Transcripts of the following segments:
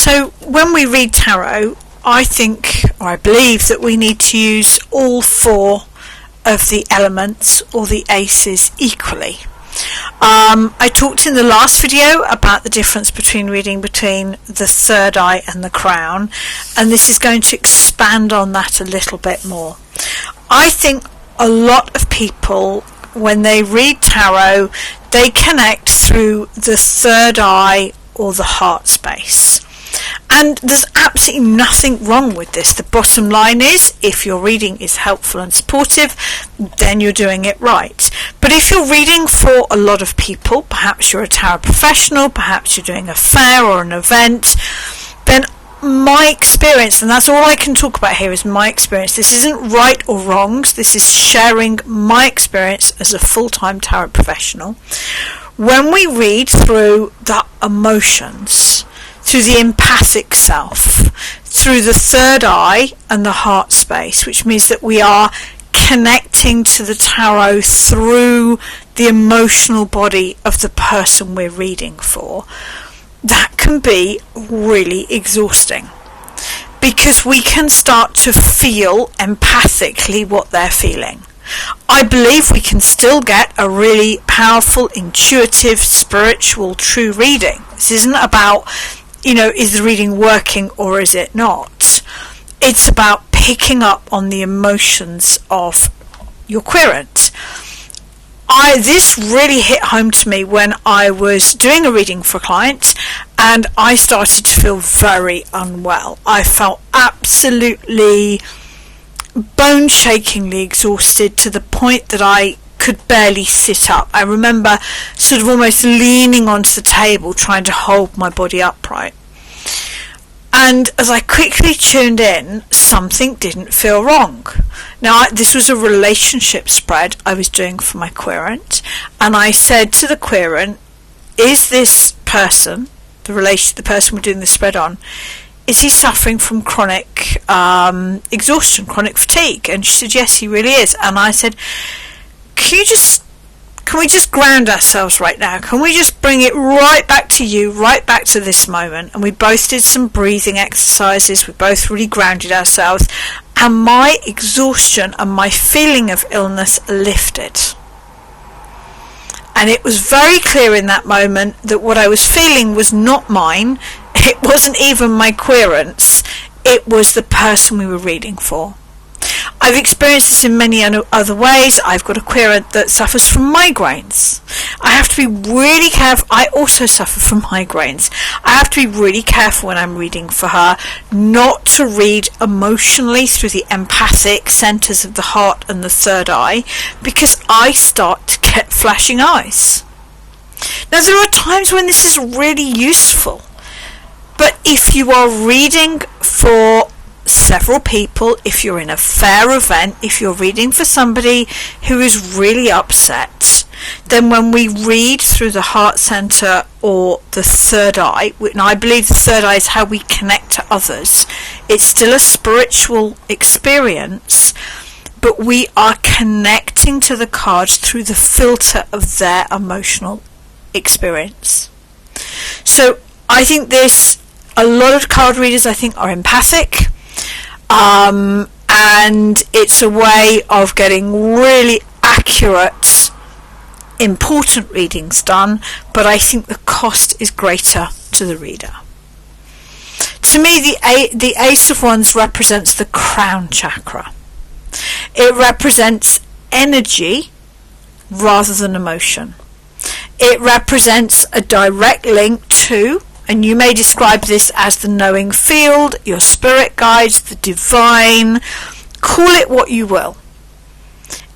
So when we read tarot, I think, or I believe, that we need to use all four of the elements or the aces equally. I talked in the last video about the difference between reading between the third eye and the crown, and this is going to expand on that a little bit more. I think a lot of people, when they read tarot, they connect through the third eye or the heart space. And there's absolutely nothing wrong with this. The bottom line is, if your reading is helpful and supportive, then you're doing it right. But if you're reading for a lot of people, perhaps you're a tarot professional, perhaps you're doing a fair or an event, then my experience, and that's all I can talk about here, is my experience. This isn't right or wrong. This is sharing my experience as a full-time tarot professional. When we read through the emotions, through the empathic self, through the third eye and the heart space, which means that we are connecting to the tarot through the emotional body of the person we're reading for, that can be really exhausting, because we can start to feel empathically what they're feeling. I believe we can still get a really powerful, intuitive, spiritual, true reading. This isn't about, is the reading working or is it not? It's about picking up on the emotions of your querent. This really hit home to me when I was doing a reading for a client and I started to feel very unwell. I felt absolutely bone-shakingly exhausted to the point that I could barely sit up. I remember sort of almost leaning onto the table trying to hold my body upright. And as I quickly tuned in, something didn't feel wrong. Now, this was a relationship spread I was doing for my querent, and I said to the querent, is this person, the person we're doing the spread on, is he suffering from chronic exhaustion, chronic fatigue? And she said, yes, he really is. And I said, can we just ground ourselves right now? Can we just bring it right back to you, right back to this moment? And we both did some breathing exercises. We both really grounded ourselves. And my exhaustion and my feeling of illness lifted. And it was very clear in that moment that what I was feeling was not mine. It wasn't even my querent's. It was the person we were reading for. I've experienced this in many other ways. I've got a querent that suffers from migraines. I have to be really careful. I also suffer from migraines. I have to be really careful when I'm reading for her not to read emotionally through the empathic centres of the heart and the third eye, because I start to get flashing eyes. Now, there are times when this is really useful, but if you are reading for several people, if you're in a fair event, if you're reading for somebody who is really upset, then when we read through the heart center or the third eye, and I believe the third eye is how we connect to others, it's still a spiritual experience, but we are connecting to the cards through the filter of their emotional experience. So I think a lot of card readers, I think, are empathic. And it's a way of getting really accurate, important readings done, but I think the cost is greater to the reader. To me, the Ace of Wands represents the crown chakra. It represents energy rather than emotion. It represents a direct link to, and you may describe this as the knowing field, your spirit guides, the divine, call it what you will.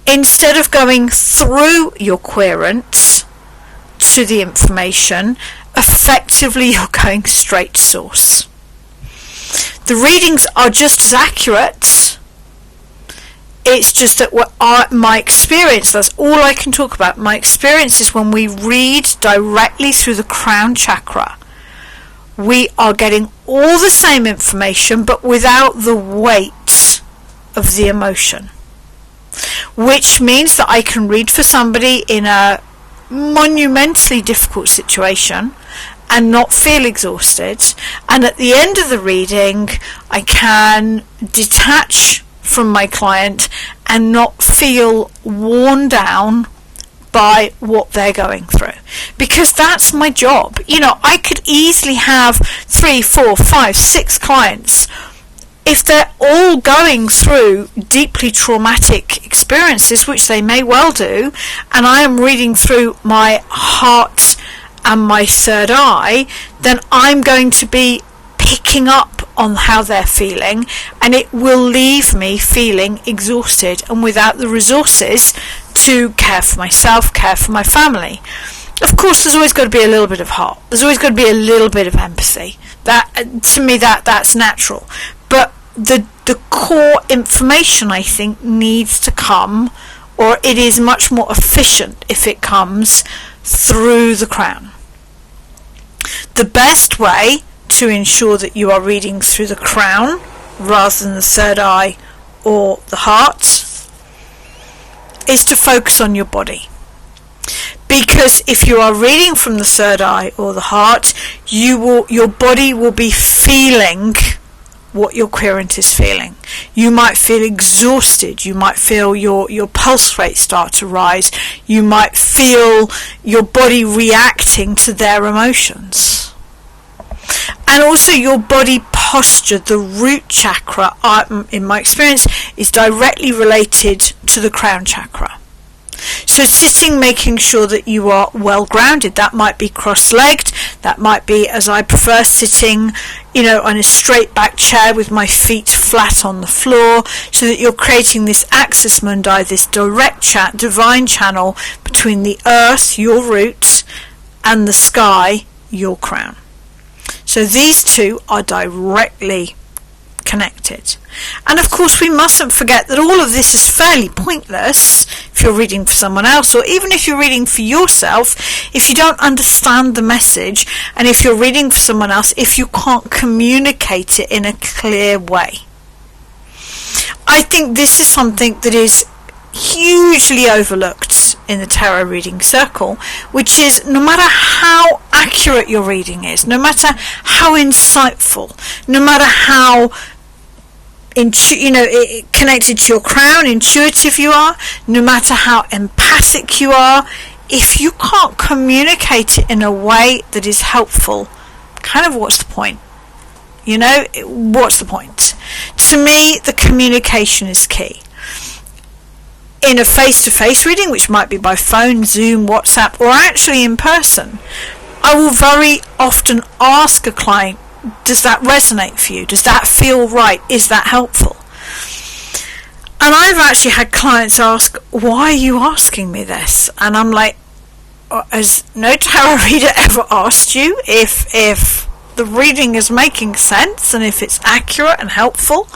Instead of going through your querent to the information, effectively you're going straight to source. The readings are just as accurate. It's just that my experience, that's all I can talk about. My experience is when we read directly through the crown chakra, we are getting all the same information but without the weight of the emotion, which means that I can read for somebody in a monumentally difficult situation and not feel exhausted. And at the end of the reading, I can detach from my client and not feel worn down by what they're going through, because that's my job. I could easily have 3, 4, 5, 6 clients. If they're all going through deeply traumatic experiences, which they may well do, and I am reading through my heart and my third eye, then I'm going to be picking up on how they're feeling, and it will leave me feeling exhausted and without the resources to care for myself, care for my family. Of course, there's always got to be a little bit of heart. There's always got to be a little bit of empathy. That, to me, that's natural. But the core information, I think, needs to come, or it is much more efficient if it comes through the crown. The best way to ensure that you are reading through the crown rather than the third eye or the heart is to focus on your body. Because if you are reading from the third eye or the heart, your body will be feeling what your querent is feeling. You might feel exhausted. You might feel your pulse rate start to rise. You might feel your body reacting to their emotions. And also your body posture, the root chakra, in my experience, is directly related to the crown chakra. So sitting, making sure that you are well grounded. That might be cross-legged. That might be, as I prefer, sitting, on a straight back chair with my feet flat on the floor, so that you're creating this axis mundi, this direct divine channel between the earth, your root, and the sky, your crown. So these two are directly connected. And of course, we mustn't forget that all of this is fairly pointless if you're reading for someone else, or even if you're reading for yourself, if you don't understand the message, and if you're reading for someone else, if you can't communicate it in a clear way. I think this is something that is hugely overlooked in the tarot reading circle, which is no matter how accurate your reading is, no matter how insightful, no matter how connected to your crown, intuitive you are, no matter how empathic you are, if you can't communicate it in a way that is helpful, kind of what's the point? What's the point? To me, the communication is key. In a face-to-face reading, which might be by phone, Zoom, WhatsApp, or actually in person, I will very often ask a client, does that resonate for you? Does that feel right? Is that helpful? And I've actually had clients ask, why are you asking me this? And I'm like, has no tarot reader ever asked you if the reading is making sense and if it's accurate and helpful?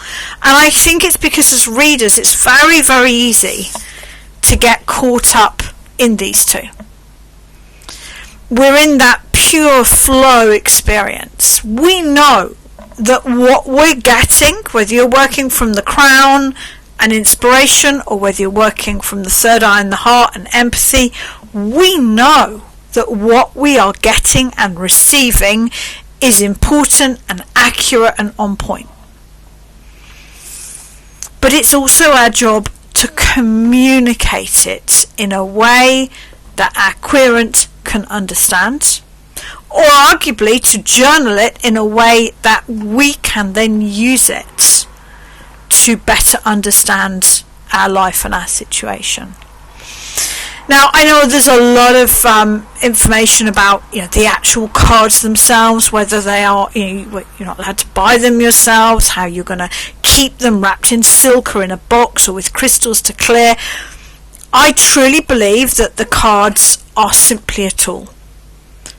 And I think it's because as readers, it's very, very easy to get caught up in these two. We're in that pure flow experience. We know that what we're getting, whether you're working from the crown and inspiration, or whether you're working from the third eye and the heart and empathy, we know that what we are getting and receiving is important and accurate and on point. But it's also our job to communicate it in a way that our querent can understand, or arguably to journal it in a way that we can then use it to better understand our life and our situation. Now, I know there's a lot of information about the actual cards themselves, whether they are, you're not allowed to buy them yourselves, how you're going to keep them wrapped in silk or in a box or with crystals to clear. I truly believe that the cards are simply a tool.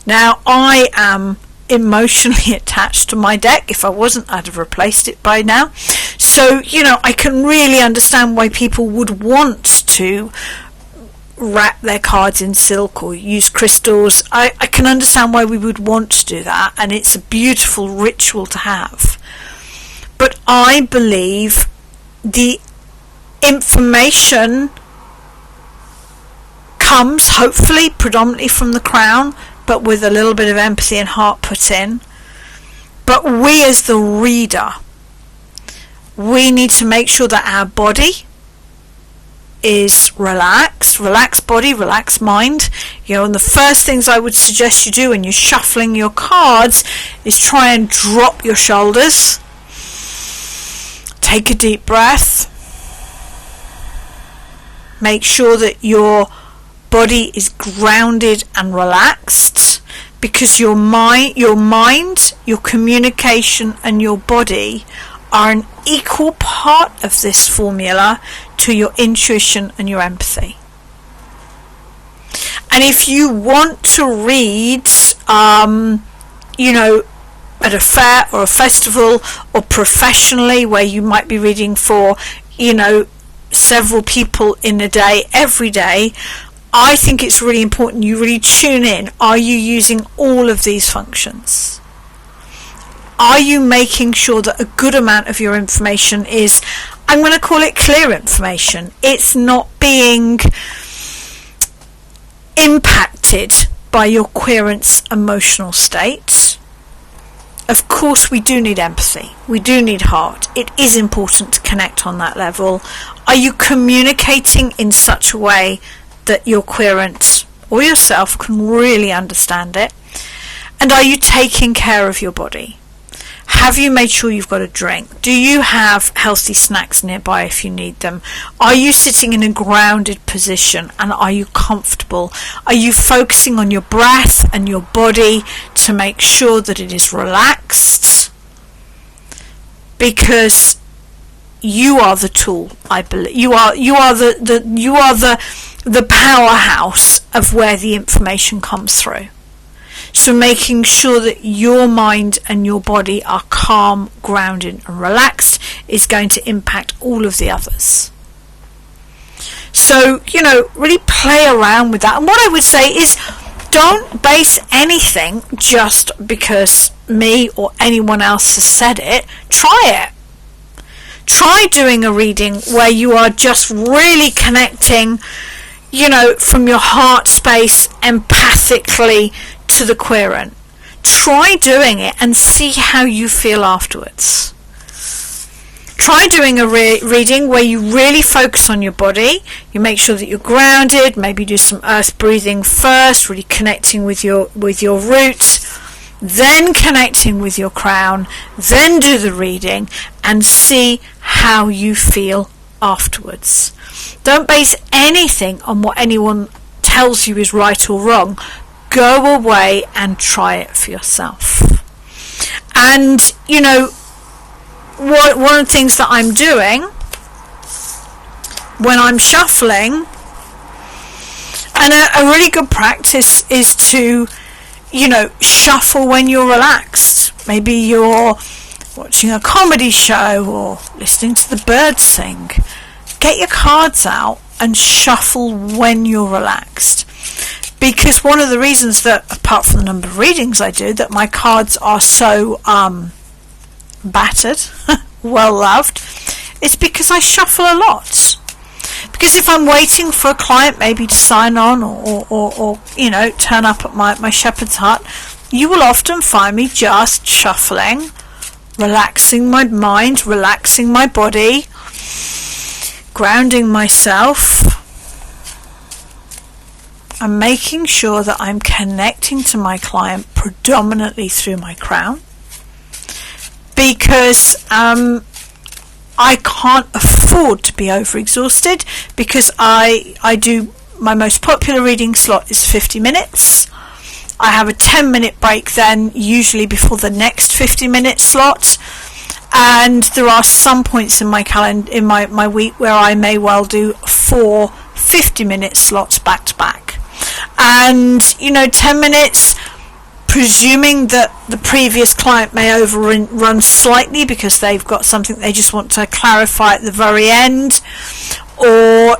Now, I am emotionally attached to my deck. If I wasn't, I'd have replaced it by now. So, I can really understand why people would want to wrap their cards in silk or use crystals. I can understand why we would want to do that, and it's a beautiful ritual to have. But I believe the information comes hopefully predominantly from the crown, but with a little bit of empathy and heart put in. But we as the reader, we need to make sure that our body is relaxed body, relaxed mind. And the first things I would suggest you do when you're shuffling your cards is try and drop your shoulders. Take a deep breath. Make sure that your body is grounded and relaxed, because your mind, your communication and your body are an equal part of this formula to your intuition and your empathy. And if you want to read, at a fair or a festival or professionally, where you might be reading for, several people in a day, every day, I think it's really important you really tune in. Are you using all of these functions? Are you making sure that a good amount of your information is, I'm going to call it clear information? It's not being impacted by your querent's emotional state. Of course, we do need empathy. We do need heart. It is important to connect on that level. Are you communicating in such a way that your querent or yourself can really understand it? And are you taking care of your body? Have you made sure you've got a drink? Do you have healthy snacks nearby if you need them? Are you sitting in a grounded position, and are you comfortable? Are you focusing on your breath and your body to make sure that it is relaxed? Because you are the tool, I believe. You are the powerhouse of where the information comes through. So making sure that your mind and your body are calm, grounded and relaxed is going to impact all of the others. So, really play around with that. And what I would say is, don't base anything just because me or anyone else has said it. Try it. Try doing a reading where you are just really connecting, from your heart space empathically to the querent. Try doing it and see how you feel afterwards. Try doing a reading where you really focus on your body. You make sure that you're grounded. Maybe do some earth breathing first, really connecting with your root, then connecting with your crown, then do the reading and see how you feel afterwards. Don't base anything on what anyone tells you is right or wrong. Go away and try it for yourself. And, one of the things that I'm doing when I'm shuffling, and a really good practice is to, shuffle when you're relaxed. Maybe you're watching a comedy show or listening to the birds sing. Get your cards out and shuffle when you're relaxed. Because one of the reasons that, apart from the number of readings I do, that my cards are so battered, well loved, is because I shuffle a lot. Because if I'm waiting for a client maybe to sign on or turn up at my shepherd's hut, you will often find me just shuffling, relaxing my mind, relaxing my body, grounding myself. I'm making sure that I'm connecting to my client predominantly through my crown, because I can't afford to be overexhausted, because I do, my most popular reading slot is 50 minutes. I have a 10-minute break then, usually before the next 50-minute slot, and there are some points in my calendar, in my week, where I may well do 4 50-minute slots back to back. And 10 minutes, presuming that the previous client may overrun slightly because they've got something they just want to clarify at the very end, or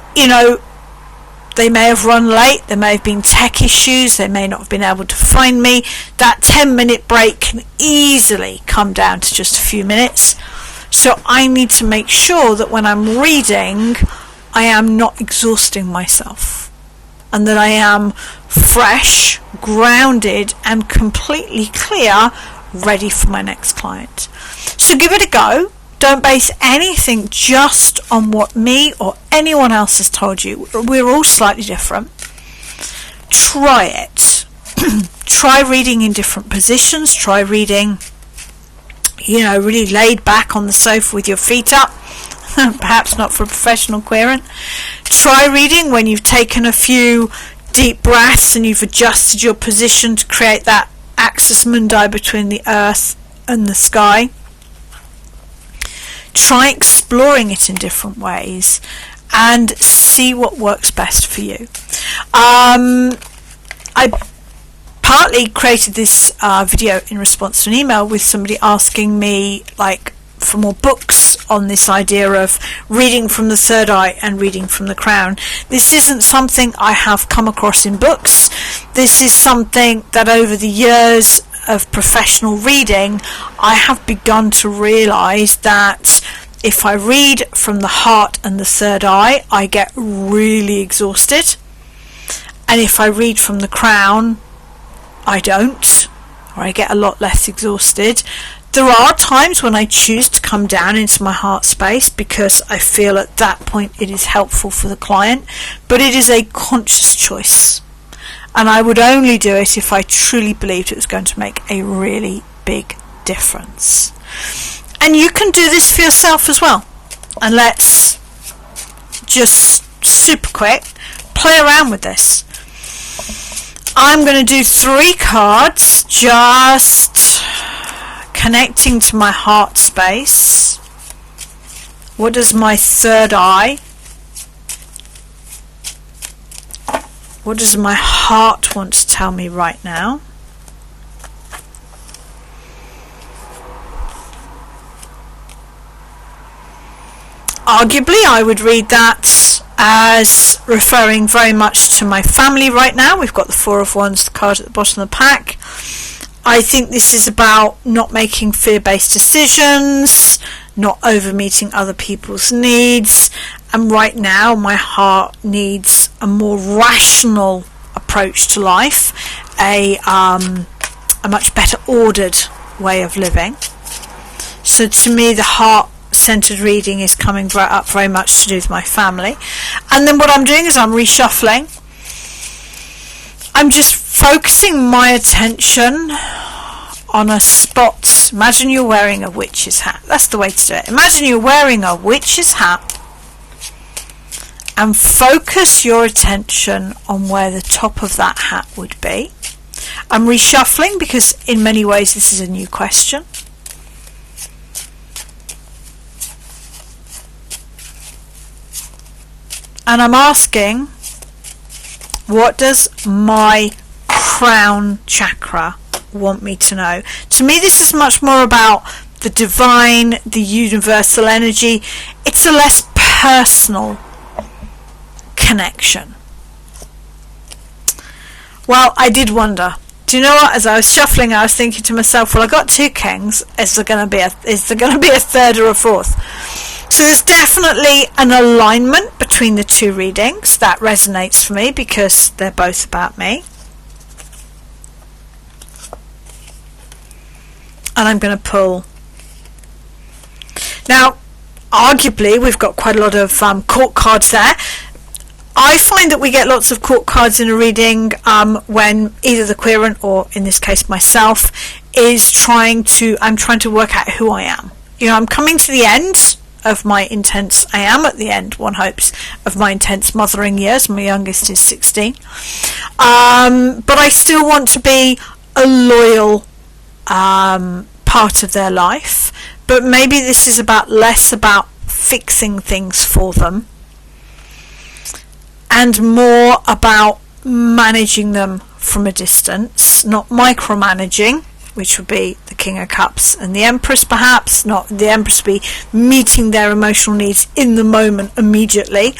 they may have run late, there may have been tech issues, they may not have been able to find me. That 10-minute break can easily come down to just a few minutes. So I need to make sure that when I'm reading, I am not exhausting myself. and that I am fresh, grounded, and completely clear, ready for my next client. So give it a go. Don't base anything just on what me or anyone else has told you. We're all slightly different. Try it. Try reading in different positions. Try reading, really laid back on the sofa with your feet up. Perhaps not for a professional querent. Try reading when you've taken a few deep breaths and you've adjusted your position to create that axis mundi between the earth and the sky. Try exploring it in different ways and see what works best for you. I partly created this video in response to an email with somebody asking me for more books on this idea of reading from the third eye and reading from the crown. This isn't something I have come across in books. This is something that over the years of professional reading, I have begun to realise that if I read from the heart and the third eye, I get really exhausted. And if I read from the crown, I don't, or I get a lot less exhausted. There are times when I choose to come down into my heart space because I feel at that point it is helpful for the client, but it is a conscious choice. And I would only do it if I truly believed it was going to make a really big difference. And you can do this for yourself as well. And let's just super quick play around with this. I'm going to do 3 cards, just connecting to my heart space. What does my third eye, what does my heart want to tell me right now? Arguably, I would read that as referring very much to my family right now. We've got the 4 of Wands, the card at the bottom of the pack. I think this is about not making fear-based decisions, not over-meeting other people's needs, and right now my heart needs a more rational approach to life, a much better ordered way of living. So to me, the heart-centered reading is coming up very much to do with my family. And then what I'm doing is I'm reshuffling. I'm just focusing my attention on a spot. Imagine you're wearing a witch's hat. That's the way to do it. Imagine you're wearing a witch's hat and focus your attention on where the top of that hat would be. I'm reshuffling because in many ways this is a new question. And I'm asking, what does my crown chakra want me to know? To me, this is much more about the divine, the universal energy. It's a less personal connection. Well, I did wonder. Do you know what? As I was shuffling, I was thinking to myself, well, I got 2 kings. Is there going to be a third or a fourth? So there's definitely an alignment between the 2 readings. That resonates for me because they're both about me. And I'm going to pull. Now, arguably, we've got quite a lot of court cards there. I find that we get lots of court cards in a reading when either the querent, or in this case myself, is trying to work out who I am. I'm coming to the end of my intense, I am at the end, one hopes, of my intense mothering years. My youngest is 16. But I still want to be a loyal part of their life. But maybe this is less about fixing things for them and more about managing them from a distance, not micromanaging, which would be the King of Cups and the Empress perhaps. Not the Empress would be meeting their emotional needs in the moment immediately,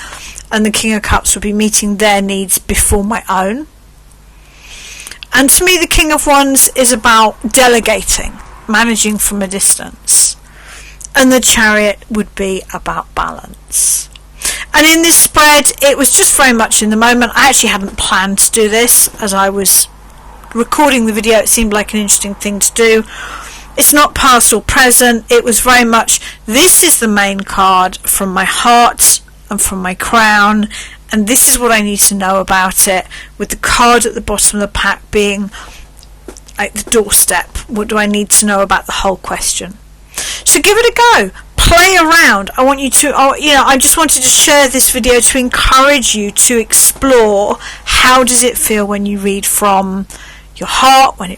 and the King of Cups would be meeting their needs before my own. And to me, the King of Wands is about delegating, managing from a distance, and the Chariot would be about balance. And in this spread, it was just very much in the moment. I actually hadn't planned to do this. As I was recording the video, it seemed like an interesting thing to do. It's not past or present. It was very much, this is the main card from my heart and from my crown, and this is what I need to know about it, with the card at the bottom of the pack being like the doorstep. What do I need to know about the whole question? So give it a go. Play around. I want you to, I just wanted to share this video to encourage you to explore how does it feel when you read from your heart, when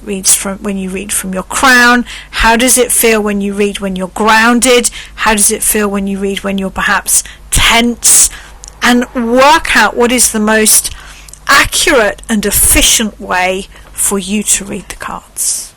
you read from your crown. How does it feel when you read when you're grounded? How does it feel when you read when you're perhaps tense? And work out what is the most accurate and efficient way for you to read the cards.